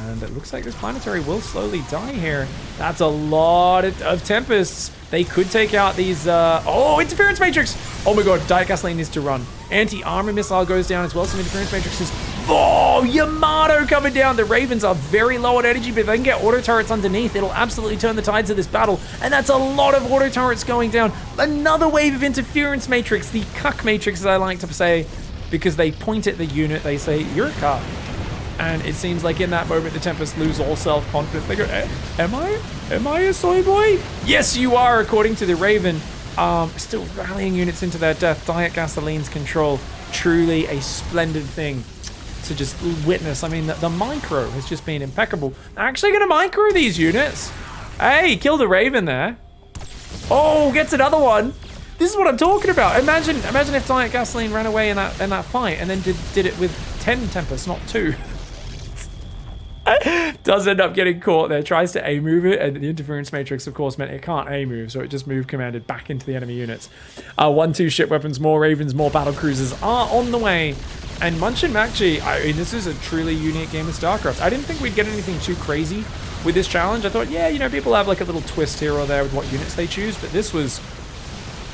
And it looks like this Planetary will slowly die here. That's a lot of Tempests. They could take out these... oh, Interference Matrix! Oh my god, Diet Gasoline needs to run. Anti-armor missile goes down as well. Some Interference Matrixes. Oh, Yamato coming down. The Ravens are very low on energy, but if they can get auto turrets underneath, it'll absolutely turn the tides of this battle. And that's a lot of auto turrets going down. Another wave of Interference Matrix. The cuck matrix, as I like to say, because they point at the unit. They say, you're a cuck. And it seems like in that moment, the Tempests lose all self-confidence. They go, am I a soy boy? Yes, you are, according to the Raven. Still rallying units into their death. Diet Gasoline's control. Truly a splendid thing to just witness. I mean, the micro has just been impeccable. They're actually going to micro these units. Hey, killed a Raven there. Oh, gets another one. This is what I'm talking about. Imagine if Diet Gasoline ran away in that fight and then did it with 10 Tempests, not 2. Does end up getting caught there, tries to A-move it, and the Interference Matrix, of course, meant it can't A-move, so it just moved commanded back into the enemy units. 1-2 ship weapons, more Ravens, more battle cruisers are on the way. And Munch and Macchi, I mean, this is a truly unique game of StarCraft. I didn't think we'd get anything too crazy with this challenge. I thought, yeah, you know, people have like a little twist here or there with what units they choose, but this was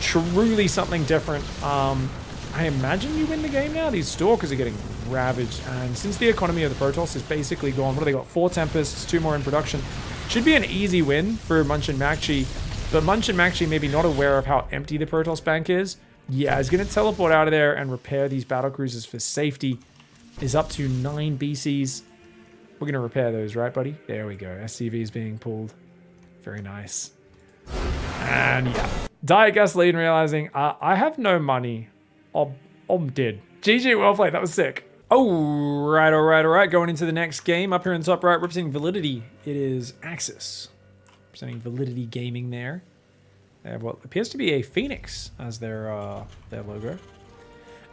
truly something different. I imagine you win the game now. These Stalkers are getting ravaged, and since the economy of the Protoss is basically gone, what do they got? 4 Tempests, 2 more in production. Should be an easy win for Munch and Macchi, but Munch and Macchi maybe not aware of how empty the Protoss bank is. Yeah, he's going to teleport out of there and repair these battle cruisers for safety. Is up to 9 BCs. We're going to repair those, right, buddy? There we go. SCV is being pulled. Very nice. And yeah. Diet Gasoline realizing, I have no money. I'm dead. GG, well played. That was sick. All right. Going into the next game. Up here in the top right, representing Validity, it is Axis. Representing Validity Gaming there. They have what appears to be a Phoenix as their logo.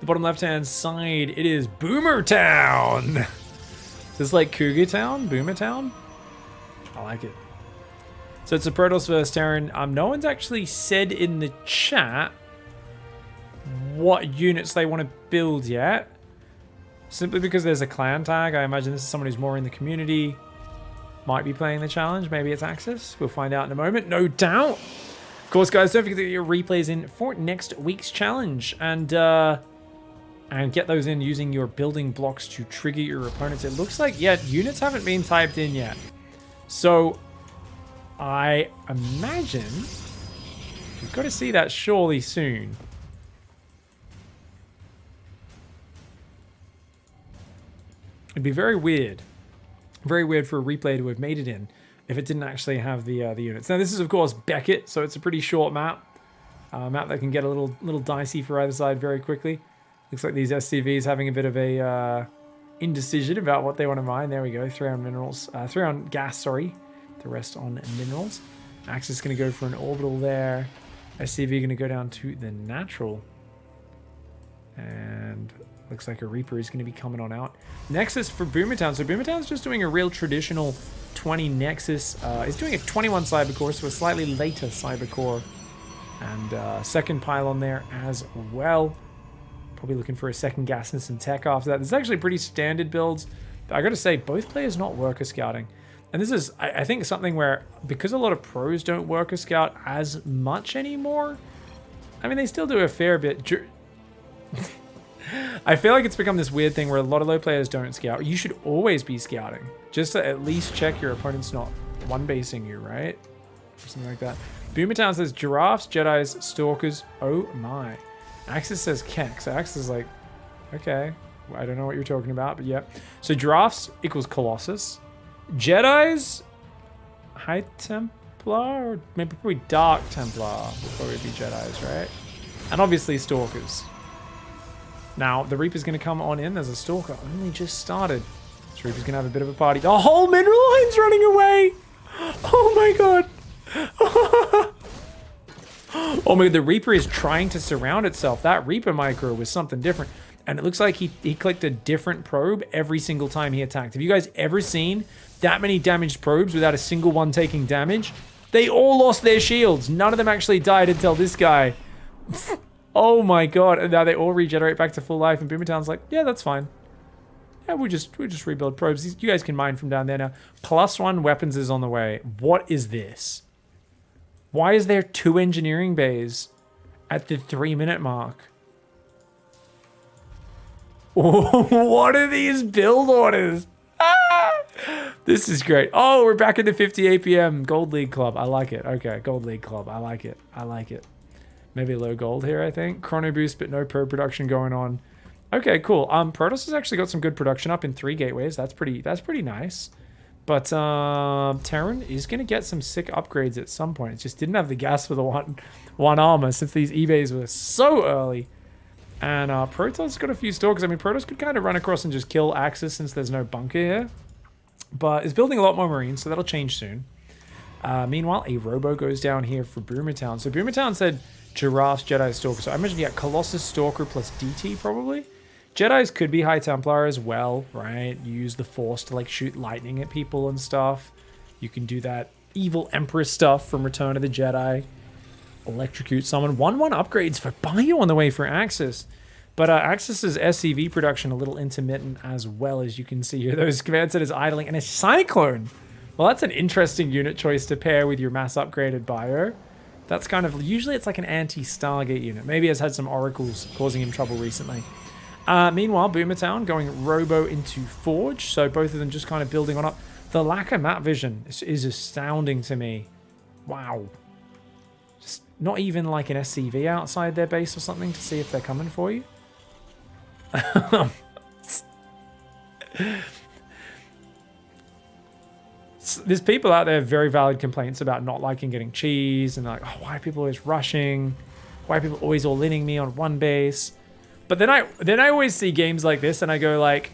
The bottom left-hand side, it is Boomer Town. Is this like Cougar Town? Boomer Town? I like it. So it's a Protoss versus Terran. No one's actually said in the chat what units they want to build yet. Simply because there's a clan tag. I imagine this is someone who's more in the community. Might be playing the challenge. Maybe it's Axis. We'll find out in a moment, no doubt. Of course, guys, don't forget to get your replays in for next week's challenge. And get those in using your building blocks to trigger your opponents. It looks like, yeah, units haven't been typed in yet. So I imagine we've got to see that surely soon. It'd be very weird for a replay to have made it in if it didn't actually have the units. Now this is of course Beckett, so it's a pretty short map. Map that can get a little dicey for either side very quickly. Looks like these SCVs having a bit of a indecision about what they want to mine. There we go, 3 on minerals, 3 on gas, sorry. The rest on minerals. Axis is going to go for an orbital there. SCV going to go down to the natural. And looks like a Reaper is going to be coming on out. Nexus for Boomertown. So Boomertown's just doing a real traditional 20 Nexus. It's doing a 21 Cyber Core, so a slightly later Cyber Core. And second pylon there as well. Probably looking for a second Gasness and Tech after that. This is actually pretty standard builds. But I got to say, both players not worker scouting. And this is, I think, something where, because a lot of pros don't worker scout as much anymore, I mean, they still do a fair bit. I feel like it's become this weird thing where a lot of low players don't scout. You should always be scouting, just to at least check your opponent's not one-basing you, right? Or something like that. Boomertown says Giraffes, Jedis, Stalkers. Oh my. Axis says Kek. So Axis is like, okay, I don't know what you're talking about, but yeah. So Giraffes equals Colossus. Jedis, High Templar, or maybe probably Dark Templar would probably be Jedis, right? And obviously Stalkers. Now, the Reaper's going to come on in. There's a Stalker only just started. This Reaper's going to have a bit of a party. The whole mineral line's running away! Oh my god! Oh my god, the Reaper is trying to surround itself. That Reaper micro was something different. And it looks like he clicked a different probe every single time he attacked. Have you guys ever seen that many damaged probes without a single one taking damage. They all lost their shields. None of them actually died until this guy. Oh my god. And now they all regenerate back to full life. And Boomertown's like, yeah, that's fine. Yeah, we'll just rebuild probes. You guys can mine from down there now. +1 weapons is on the way. What is this? Why is there 2 engineering bays at the 3-minute mark? What are these build orders? This is great. Oh, we're back in the 50 APM Gold League Club. I like it. Okay, Gold League Club. I like it. I like it. Maybe low gold here, I think. Chrono boost, but no pro production going on. Okay, cool. Protoss has actually got some good production up in 3 gateways. That's pretty nice. But Terran is going to get some sick upgrades at some point. It just didn't have the gas for the one armor since these eBays were so early. And Protoss got a few stalkers. I mean, Protoss could kind of run across and just kill Axis since there's no bunker here. But it's building a lot more Marines, so that'll change soon. Meanwhile, a Robo goes down here for Boomertown. So Boomertown said Giraffes, Jedi, Stalker. So I imagine, yeah, Colossus, Stalker plus DT probably. Jedis could be High Templar as well, right? You use the Force to like shoot lightning at people and stuff. You can do that evil Empress stuff from Return of the Jedi. Electrocute someone. 1-1 upgrades for Bio on the way for Axis. But Axis's SCV production a little intermittent as well, as you can see here. Those command centers idling and a Cyclone. Well, that's an interesting unit choice to pair with your mass upgraded Bio. That's kind of, usually it's like an anti-Stargate unit. Maybe has had some oracles causing him trouble recently. Meanwhile, Boomertown going Robo into Forge. So both of them just kind of building on up. The lack of map vision is astounding to me. Wow. Just not even like an SCV outside their base or something to see if they're coming for you. There's people out there, very valid complaints about not liking getting cheese and like, oh, why are people always rushing? Why are people always all-inning me on one base? But then I always see games like this and I go like,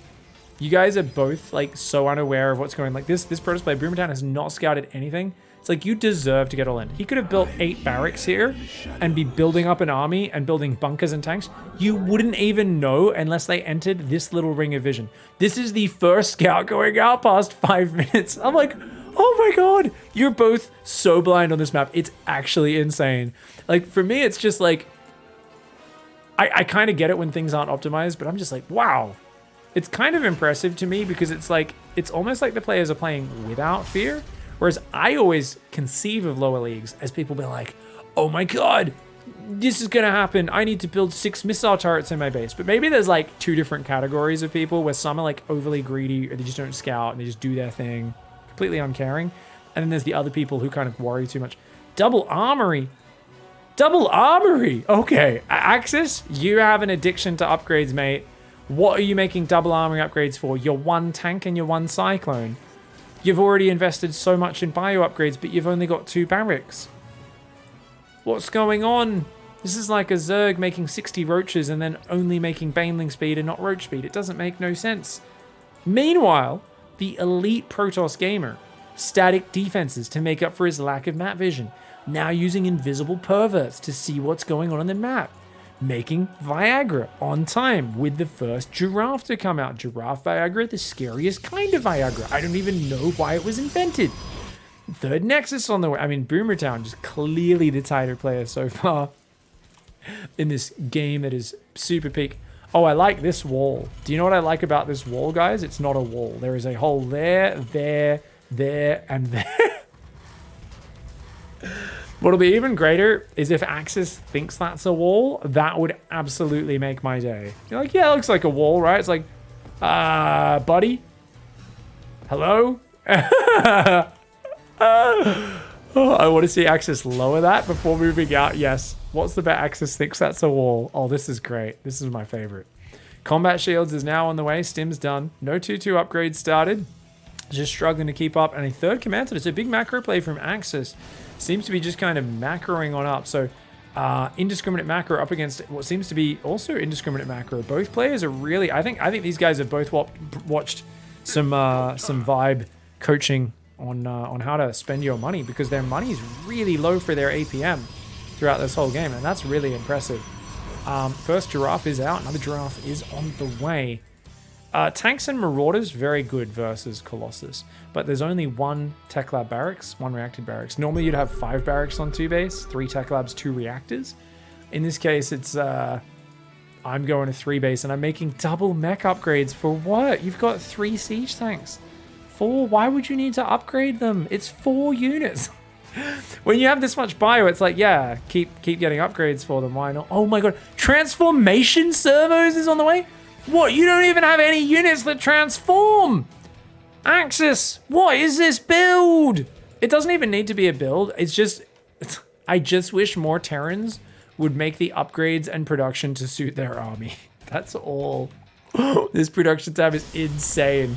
you guys are both like so unaware of what's going on. Like this Protoss player, Boomertown, has not scouted anything. It's like, you deserve to get all in. He could have built 8 barracks here and be building up an army and building bunkers and tanks. You wouldn't even know unless they entered this little ring of vision. This is the first scout going out past 5 minutes. I'm like, oh my god, you're both so blind on this map. It's actually insane. Like, for me, it's just like, I kind of get it when things aren't optimized, but I'm just like, wow. It's kind of impressive to me because it's like, it's almost like the players are playing without fear. Whereas I always conceive of lower leagues as people being like, oh my god, this is going to happen. I need to build 6 missile turrets in my base. But maybe there's like 2 different categories of people where some are like overly greedy or they just don't scout and they just do their thing, completely uncaring. And then there's the other people who kind of worry too much. Double armory. Double armory. Okay. Axis, you have an addiction to upgrades, mate. What are you making double armory upgrades for? Your 1 tank and your 1 cyclone. You've already invested so much in bio upgrades, but you've only got 2 barracks. What's going on? This is like a Zerg making 60 roaches and then only making baneling speed and not roach speed. It doesn't make no sense. Meanwhile, the elite Protoss gamer, static defenses to make up for his lack of map vision, now using invisible perverts to see what's going on the map. Making Viagra on time with the first giraffe to come out. Giraffe Viagra, the scariest kind of Viagra. I don't even know why it was invented. 3rd Nexus on the way. I mean, Boomertown just clearly the tighter player so far in this game that is super peak. Oh, I like this wall. Do you know what I like about this wall, guys? It's not a wall. There is a hole there, there, and there. What'll be even greater is if Axis thinks that's a wall. That would absolutely make my day. You're like, yeah, it looks like a wall, right? It's like, buddy? Hello? I want to see Axis lower that before moving out. Yes. What's the bet? Axis thinks that's a wall. Oh, this is great. This is my favorite. Combat Shields is now on the way. Stim's done. No 2-2 upgrades started. Just struggling to keep up. And a 3rd command center. It's a big macro play from Axis. Seems to be just kind of macroing on up. So indiscriminate macro up against what seems to be also indiscriminate macro. Both players are really, I think these guys have both watched some vibe coaching on how to spend your money, because their money is really low for their APM throughout this whole game, and that's really impressive. First giraffe is out. Another giraffe is on the way. Tanks and Marauders, very good versus Colossus. But there's only one Tech Lab barracks, one reactor barracks. Normally you'd have 5 barracks on 2 base, 3 Tech Labs, 2 reactors. In this case, it's I'm going to 3 base and I'm making double mech upgrades for what? You've got 3 siege tanks. 4? Why would you need to upgrade them? It's 4 units. When you have this much bio, it's like, yeah, keep getting upgrades for them. Why not? Oh my god, transformation servos is on the way? What? You don't even have any units that transform. Axis, what is this build? It doesn't even need to be a build. It's just, I just wish more Terrans would make the upgrades and production to suit their army. That's all. This production tab is insane.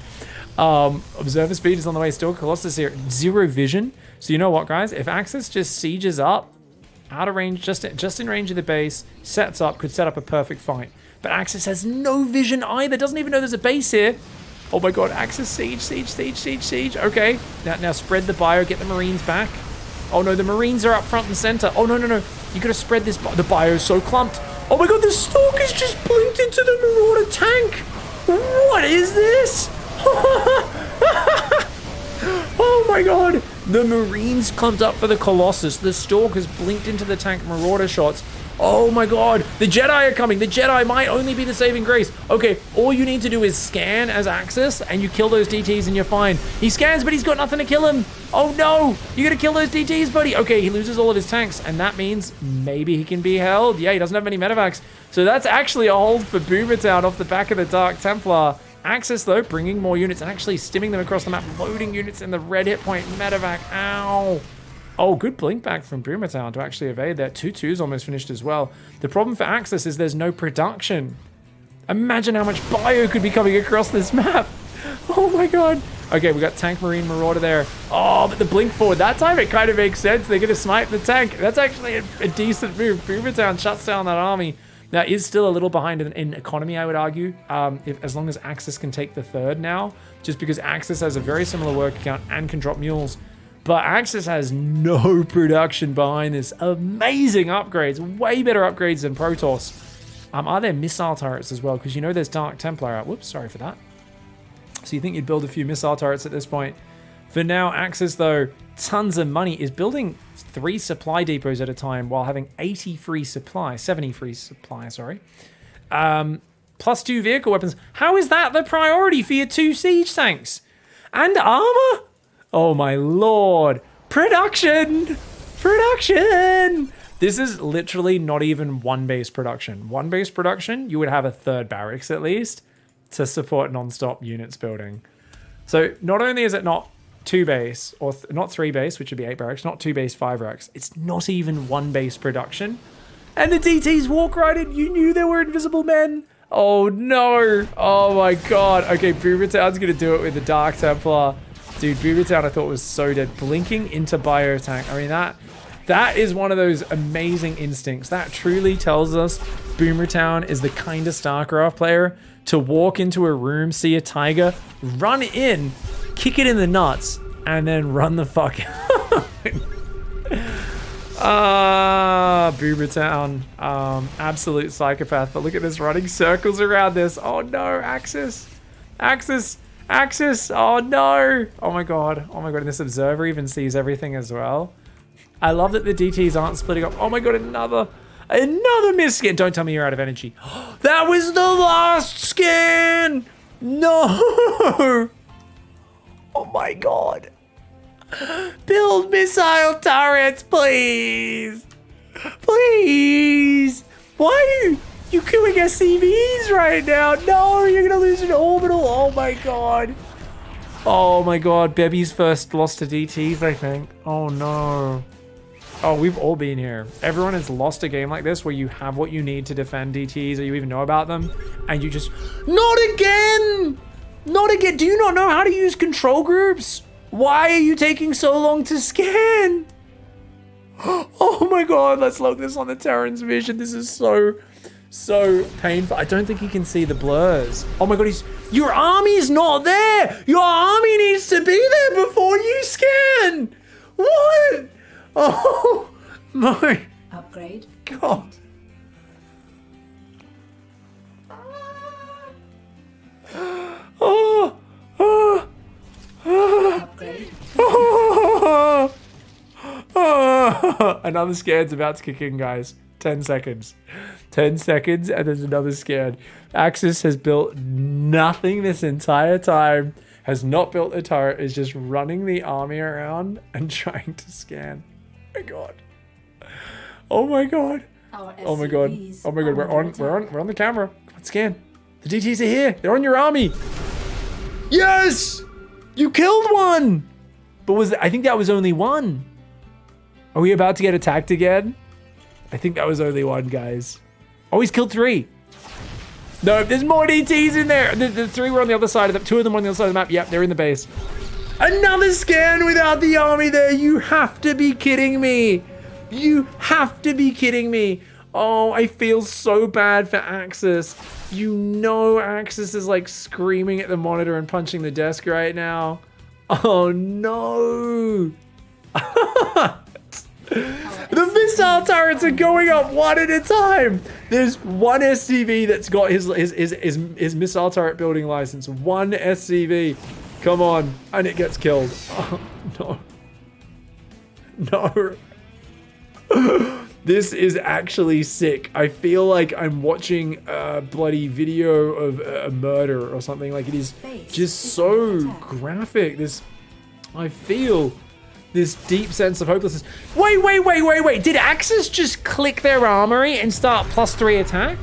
Observer speed is on the way still. Colossus here, 0 vision. So you know what, guys? If Axis just sieges up, out of range, just in range of the base, sets up, could set up a perfect fight. But Axis has no vision either. Doesn't even know there's a base here. Oh my god, Axis siege, siege, siege, siege, siege. Okay, now spread the bio, get the Marines back. Oh no, the Marines are up front and center. Oh no, no, no. You gotta spread this, the bio's so clumped. Oh my god, the Stalker's just blinked into the Marauder tank. What is this? Oh my god. The Marines clumped up for the Colossus. The Stalker's blinked into the tank Marauder shots. Oh my god, the Jedi are coming. The Jedi might only be the saving grace. Okay, all you need to do is scan as Axis and you kill those DTs and you're fine. He scans, but he's got nothing to kill him. Oh no, you gotta kill those DTs, buddy. Okay, he loses all of his tanks and that means maybe he can be held. Yeah, he doesn't have any medevacs. So that's actually a hold for Boomer Town off the back of the Dark Templar. Axis though, bringing more units and actually stimming them across the map, loading units in the red hit point, medevac, ow. Oh, good blink back from Boomer Town to actually evade that. 2-2's almost finished as well. The problem for Axis is there's no production. Imagine how much bio could be coming across this map. Oh my god. Okay, we got Tank Marine Marauder there. Oh, but the blink forward, that time it kind of makes sense. They're going to snipe the tank. That's actually a decent move. Boomer Town shuts down that army. That is still a little behind in economy, I would argue, as long as Axis can take the 3rd now, just because Axis has a very similar work account and can drop mules. But Axis has no production behind this. Amazing upgrades, way better upgrades than Protoss. Are there missile turrets as well? Because you know there's Dark Templar out. Whoops, sorry for that. So you think you'd build a few missile turrets at this point. For now, Axis, though, tons of money, is building 3 supply depots at a time while having 70 free supply, sorry. Plus 2 vehicle weapons. How is that the priority for your 2 siege tanks? And armor? Oh my lord. Production! Production! This is literally not even 1 base production. 1 base production, you would have a 3rd barracks at least to support non-stop units building. So not only is it not 2 base, or not 3 base, which would be 8 barracks, not 2 base, 5 barracks. It's not even 1 base production. And the DTs walk right in. You knew there were invisible men. Oh no. Oh my god. Okay, Boomer Town's gonna do it with the Dark Templar. Dude, Boomer Town I thought was so dead. Blinking into Biotank. I mean, that is one of those amazing instincts. That truly tells us Boomer Town is the kind of StarCraft player to walk into a room, see a tiger, run in, kick it in the nuts, and then run the fuck out. Boomer Town. Absolute psychopath. But look at this, running circles around this. Oh no, Axis. Axis. Axis. Oh no. Oh my god. Oh my god. And this observer even sees everything as well. I love that the DTs aren't splitting up. Oh my god, another miss scan. Don't tell me you're out of energy. That was the last scan. No. Oh my god. Build missile turrets, please. Please. Why are you killing SCVs right now? No, you're gonna lose an orbital. Oh my god. Oh my god. Bebby's first loss to DTs, I think. Oh no. Oh, we've all been here. Everyone has lost a game like this where you have what you need to defend DTs or you even know about them. And you just, not again! Not again. Do you not know how to use control groups? Why are you taking so long to scan? Oh my god, let's log this on the Terran's vision. This is so painful. I don't think he can see the blurs. Oh my god, your army's not there. Your army needs to be there before you scan. What? Oh my upgrade god. Another scan's about to kick in, guys. 10 seconds. 10 seconds, and there's another scan. Axis has built nothing this entire time. Has not built a turret. Is just running the army around and trying to scan. Oh my god. Oh my god. Oh my god. Oh my god. We're on the camera. Come on, scan. The DTs are here. They're on your army. Yes! You killed one! But I think that was only one. Are we about to get attacked again? I think that was only one, guys. Oh, he's killed 3. No, there's more DTs in there. The 3 were on the other side of the, 2 of them on the other side of the map. Yep, they're in the base. Another scan without the army there. You have to be kidding me. You have to be kidding me. Oh, I feel so bad for Axis. You know Axis is like screaming at the monitor and punching the desk right now. Oh no. The missile turrets are going up one at a time. There's one SCV that's got his missile turret building license. One SCV. Come on. And it gets killed. Oh, no. No. This is actually sick. I feel like I'm watching a bloody video of a murder or something. Like, it is just so graphic. I feel this deep sense of hopelessness. Wait. Did Axis just click their armory and start +3 attack?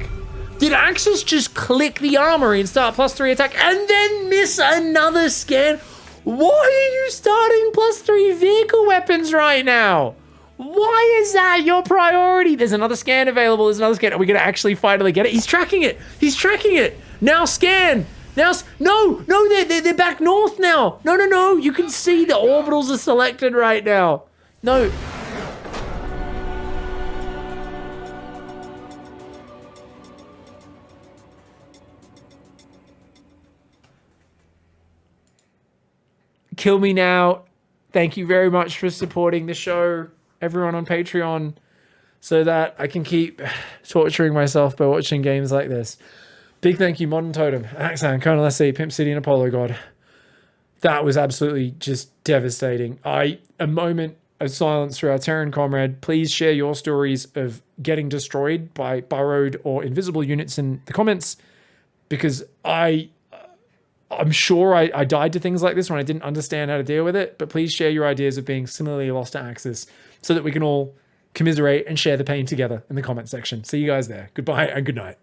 Did Axis just click the armory and start +3 attack and then miss another scan? Why are you starting +3 vehicle weapons right now? Why is that your priority? There's another scan available. There's another scan. Are we going to actually finally get it? He's tracking it. He's tracking it. Now scan. Now, no, they're back north now. No. You can see the orbitals are selected right now. No. Kill me now. Thank you very much for supporting the show, everyone on Patreon, so that I can keep torturing myself by watching games like this. Big thank you, Modern Totem, Axan, Colonel SC, Pimp City, and Apollo God. That was absolutely just devastating. A moment of silence for our Terran comrade. Please share your stories of getting destroyed by burrowed or invisible units in the comments, because I'm sure I died to things like this when I didn't understand how to deal with it, but please share your ideas of being similarly lost to Axis so that we can all commiserate and share the pain together in the comment section. See you guys there. Goodbye and good night.